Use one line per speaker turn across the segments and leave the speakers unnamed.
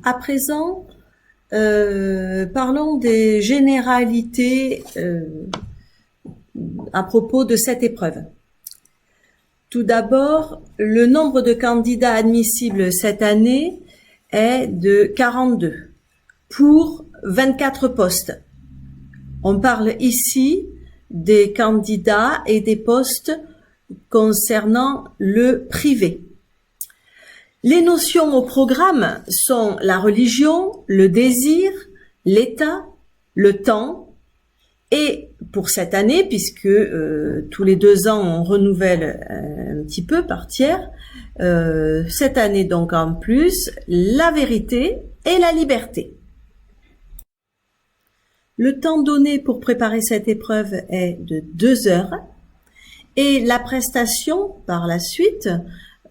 À présent, parlons des généralités à propos de cette épreuve. Tout d'abord, le nombre de candidats admissibles cette année est de 42 pour 24 postes. On parle ici des candidats et des postes concernant le privé. Les notions au programme sont la religion, le désir, l'état, le temps, et pour cette année, puisque tous les 2 ans on renouvelle un petit peu par tiers, cette année donc en plus, la vérité et la liberté. Le temps donné pour préparer cette épreuve est de 2 heures et la prestation par la suite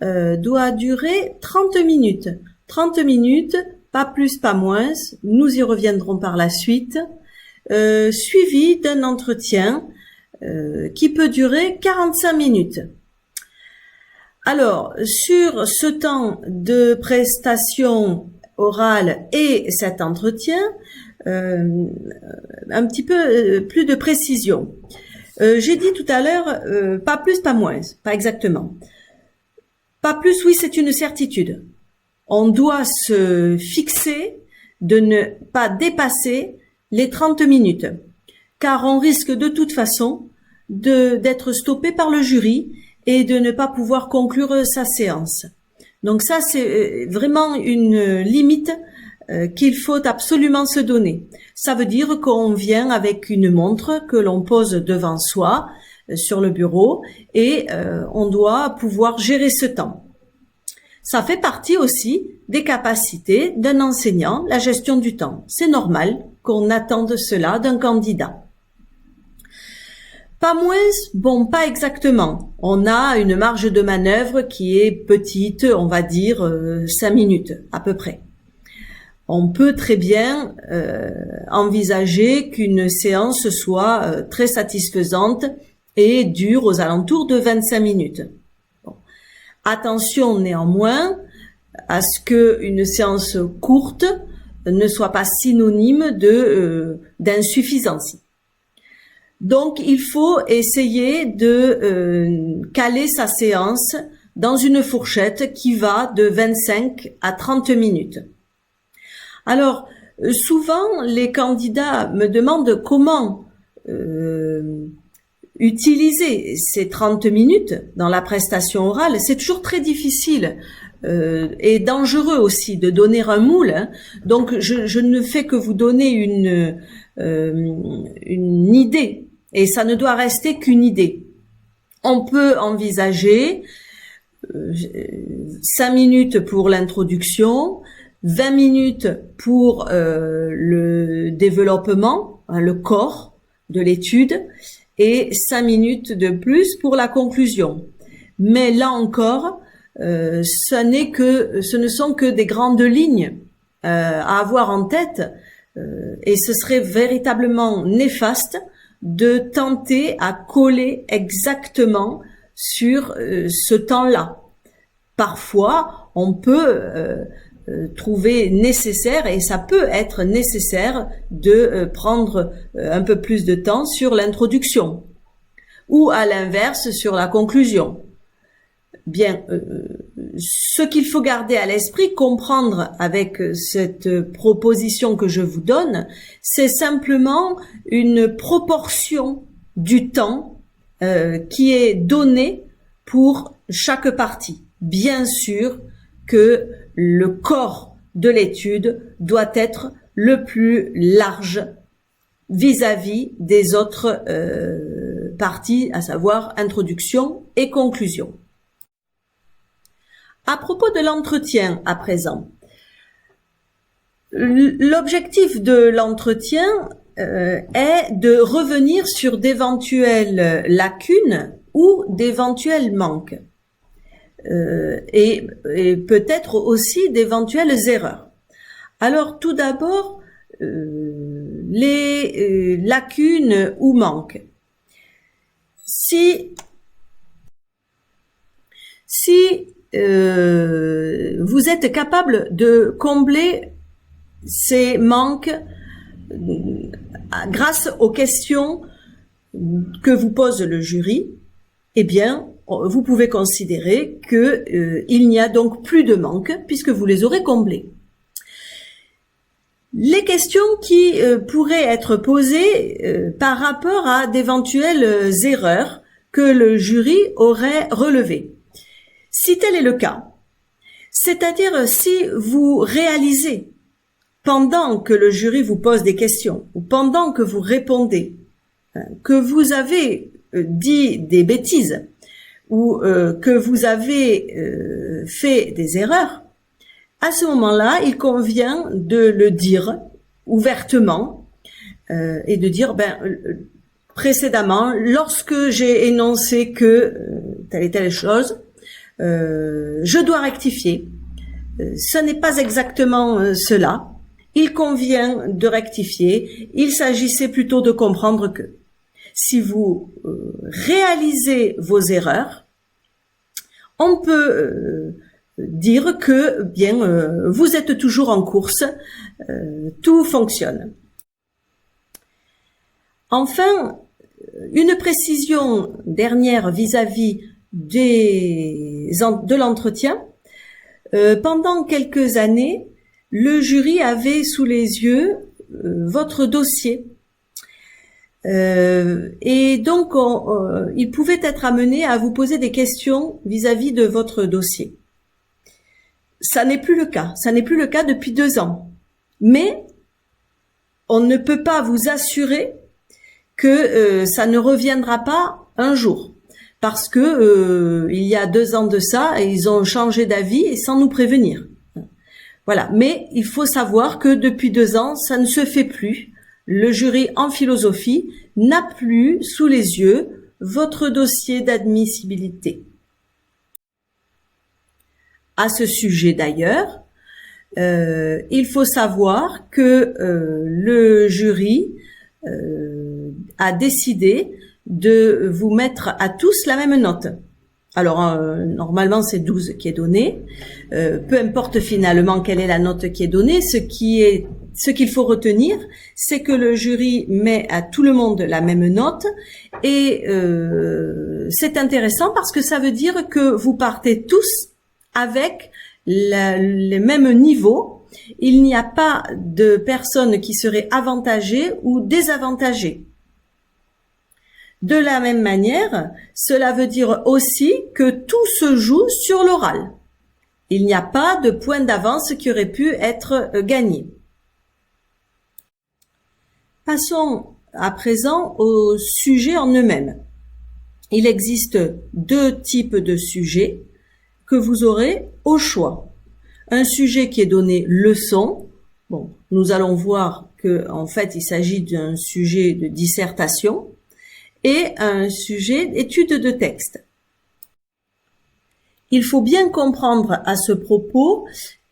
doit durer 30 minutes. 30 minutes, pas plus, pas moins, nous y reviendrons par la suite, suivi d'un entretien qui peut durer 45 minutes. Alors, sur ce temps de prestation orale et cet entretien, un petit peu plus de précision. J'ai dit tout à l'heure, pas plus, pas moins, pas exactement. Pas plus, oui, c'est une certitude. On doit se fixer de ne pas dépasser les 30 minutes, car on risque de toute façon d'être stoppé par le jury et de ne pas pouvoir conclure sa séance. Donc ça, c'est vraiment une limite qu'il faut absolument se donner. Ça veut dire qu'on vient avec une montre que l'on pose devant soi sur le bureau et on doit pouvoir gérer ce temps. Ça fait partie aussi des capacités d'un enseignant, la gestion du temps. C'est normal qu'on attende cela d'un candidat. Pas moins, bon, pas exactement. On a une marge de manœuvre qui est petite, on va dire 5 minutes à peu près. On peut très bien envisager qu'une séance soit très satisfaisante et dure aux alentours de 25 minutes. Bon. Attention néanmoins à ce qu'une séance courte ne soit pas synonyme d'insuffisance. Donc, il faut essayer de caler sa séance dans une fourchette qui va de 25 à 30 minutes. Alors, souvent, les candidats me demandent comment utiliser ces 30 minutes dans la prestation orale. C'est toujours très difficile et dangereux aussi de donner un moule. Hein. Donc, je ne fais que vous donner une idée. Et ça ne doit rester qu'une idée. On peut envisager 5 minutes pour l'introduction, 20 minutes pour le développement, le corps de l'étude, et 5 minutes de plus pour la conclusion. Mais là encore, ce ne sont que des grandes lignes à avoir en tête, et ce serait véritablement néfaste de tenter à coller exactement sur ce temps-là. Parfois, on peut trouver nécessaire, et ça peut être nécessaire, de prendre un peu plus de temps sur l'introduction, ou à l'inverse sur la conclusion. Bien, ce qu'il faut garder à l'esprit, comprendre avec cette proposition que je vous donne, c'est simplement une proportion du temps qui est donné pour chaque partie. Bien sûr que le corps de l'étude doit être le plus large vis-à-vis des autres parties, à savoir introduction et conclusion. À propos de l'entretien à présent, l'objectif de l'entretien est de revenir sur d'éventuelles lacunes ou d'éventuels manques et peut-être aussi d'éventuelles erreurs. Alors tout d'abord, les lacunes ou manques. Si vous êtes capable de combler ces manques, grâce aux questions que vous pose le jury, eh bien, vous pouvez considérer que il n'y a donc plus de manques puisque vous les aurez comblés. Les questions qui pourraient être posées par rapport à d'éventuelles erreurs que le jury aurait relevées. Si tel est le cas, c'est-à-dire si vous réalisez pendant que le jury vous pose des questions ou pendant que vous répondez que vous avez dit des bêtises ou que vous avez fait des erreurs, à ce moment-là, il convient de le dire ouvertement et de dire, précédemment, lorsque j'ai énoncé que telle et telle chose, je dois rectifier. Ce n'est pas exactement cela. Il convient de rectifier. Il s'agissait plutôt de comprendre que si vous réalisez vos erreurs, on peut dire que vous êtes toujours en course, tout fonctionne. Enfin, une précision dernière vis-à-vis de l'entretien. Pendant quelques années, le jury avait sous les yeux votre dossier. Et donc, il pouvait être amené à vous poser des questions vis-à-vis de votre dossier. Ça n'est plus le cas. Ça n'est plus le cas depuis 2 ans. Mais on ne peut pas vous assurer que ça ne reviendra pas un jour. Parce que il y a 2 ans de ça, ils ont changé d'avis et sans nous prévenir. Voilà. Mais il faut savoir que depuis 2 ans, ça ne se fait plus. Le jury en philosophie n'a plus sous les yeux votre dossier d'admissibilité. À ce sujet d'ailleurs, il faut savoir que le jury a décidé de vous mettre à tous la même note. Alors, normalement, c'est 12 qui est donnée. Peu importe finalement quelle est la note qui est donnée, ce qu'il faut retenir, c'est que le jury met à tout le monde la même note et c'est intéressant parce que ça veut dire que vous partez tous avec les mêmes niveaux. Il n'y a pas de personnes qui seraient avantagées ou désavantagées. De la même manière, cela veut dire aussi que tout se joue sur l'oral. Il n'y a pas de point d'avance qui aurait pu être gagné. Passons à présent aux sujets en eux-mêmes. Il existe 2 types de sujets que vous aurez au choix. Un sujet qui est donné leçon. Bon, nous allons voir que en fait, il s'agit d'un sujet de dissertation et un sujet d'étude de texte. Il faut bien comprendre à ce propos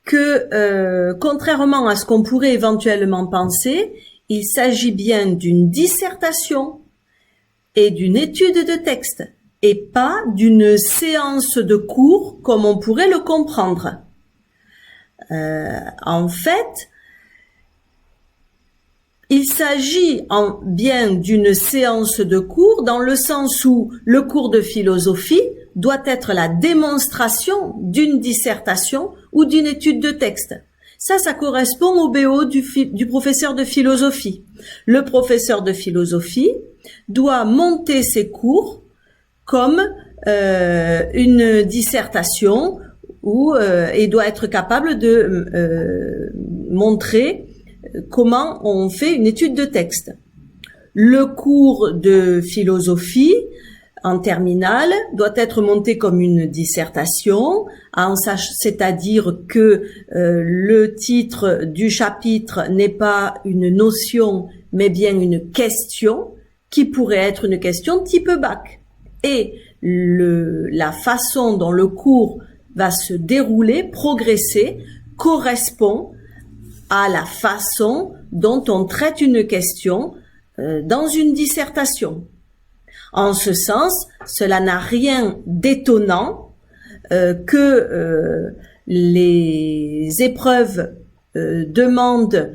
que, contrairement à ce qu'on pourrait éventuellement penser, il s'agit bien d'une dissertation et d'une étude de texte, et pas d'une séance de cours comme on pourrait le comprendre. En fait, il s'agit bien d'une séance de cours dans le sens où le cours de philosophie doit être la démonstration d'une dissertation ou d'une étude de texte. Ça correspond au BO du professeur de philosophie. Le professeur de philosophie doit monter ses cours comme une dissertation et doit être capable de montrer comment on fait une étude de texte. Le cours de philosophie en terminale doit être monté comme une dissertation, c'est-à-dire que le titre du chapitre n'est pas une notion, mais bien une question qui pourrait être une question type bac. Et la façon dont le cours va se dérouler, progresser, correspond à la façon dont on traite une question dans une dissertation. En ce sens, cela n'a rien d'étonnant que les épreuves demandent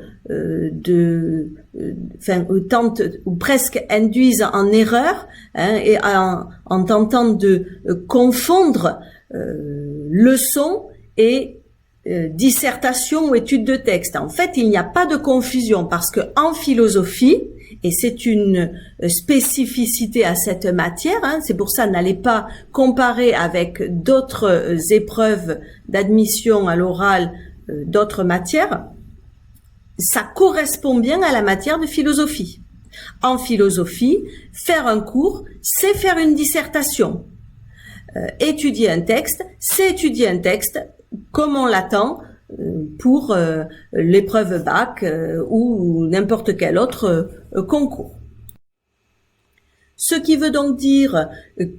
ou tentent ou presque induisent en erreur, et en tentant de confondre leçon et dissertation ou étude de texte. En fait, il n'y a pas de confusion parce que en philosophie, et c'est une spécificité à cette matière, c'est pour ça n'allez pas comparer avec d'autres épreuves d'admission à l'oral d'autres matières, ça correspond bien à la matière de philosophie. En philosophie, faire un cours, c'est faire une dissertation. Étudier un texte, c'est étudier un texte comme on l'attend pour l'épreuve bac ou n'importe quel autre concours. Ce qui veut donc dire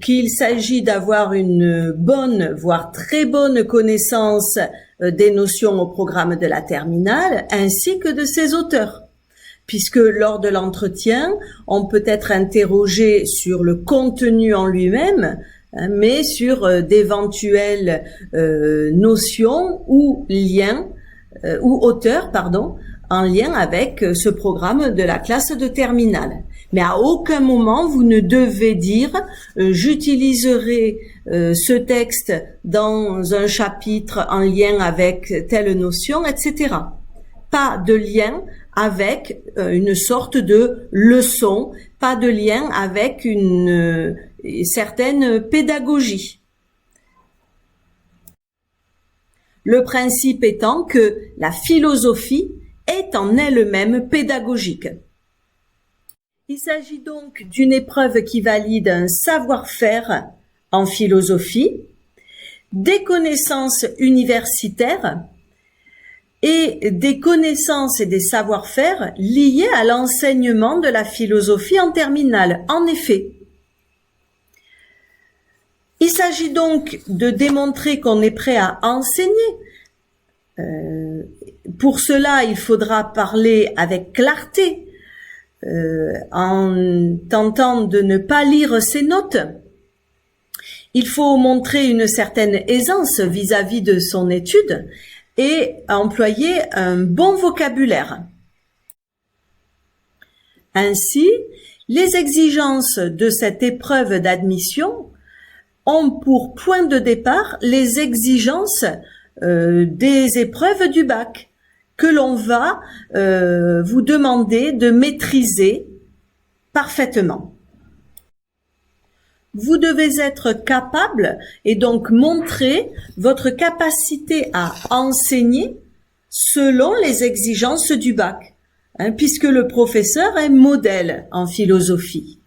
qu'il s'agit d'avoir une bonne, voire très bonne connaissance des notions au programme de la terminale, ainsi que de ses auteurs. Puisque lors de l'entretien, on peut être interrogé sur le contenu en lui-même, mais sur d'éventuelles notions ou liens, ou auteurs, en lien avec ce programme de la classe de terminale. Mais à aucun moment vous ne devez dire j'utiliserai ce texte dans un chapitre en lien avec telle notion, etc. Pas de lien avec une sorte de leçon, pas de lien avec une certaine pédagogie. Le principe étant que la philosophie est en elle-même pédagogique. Il s'agit donc d'une épreuve qui valide un savoir-faire en philosophie, des connaissances universitaires et des connaissances et des savoir-faire liés à l'enseignement de la philosophie en terminale. En effet, il s'agit donc de démontrer qu'on est prêt à enseigner. Pour cela, il faudra parler avec clarté, en tentant de ne pas lire ses notes. Il faut montrer une certaine aisance vis-à-vis de son étude et employer un bon vocabulaire. Ainsi, les exigences de cette épreuve d'admission ont pour point de départ les exigences des épreuves du bac que l'on va vous demander de maîtriser parfaitement. Vous devez être capable et donc montrer votre capacité à enseigner selon les exigences du bac, puisque le professeur est modèle en philosophie.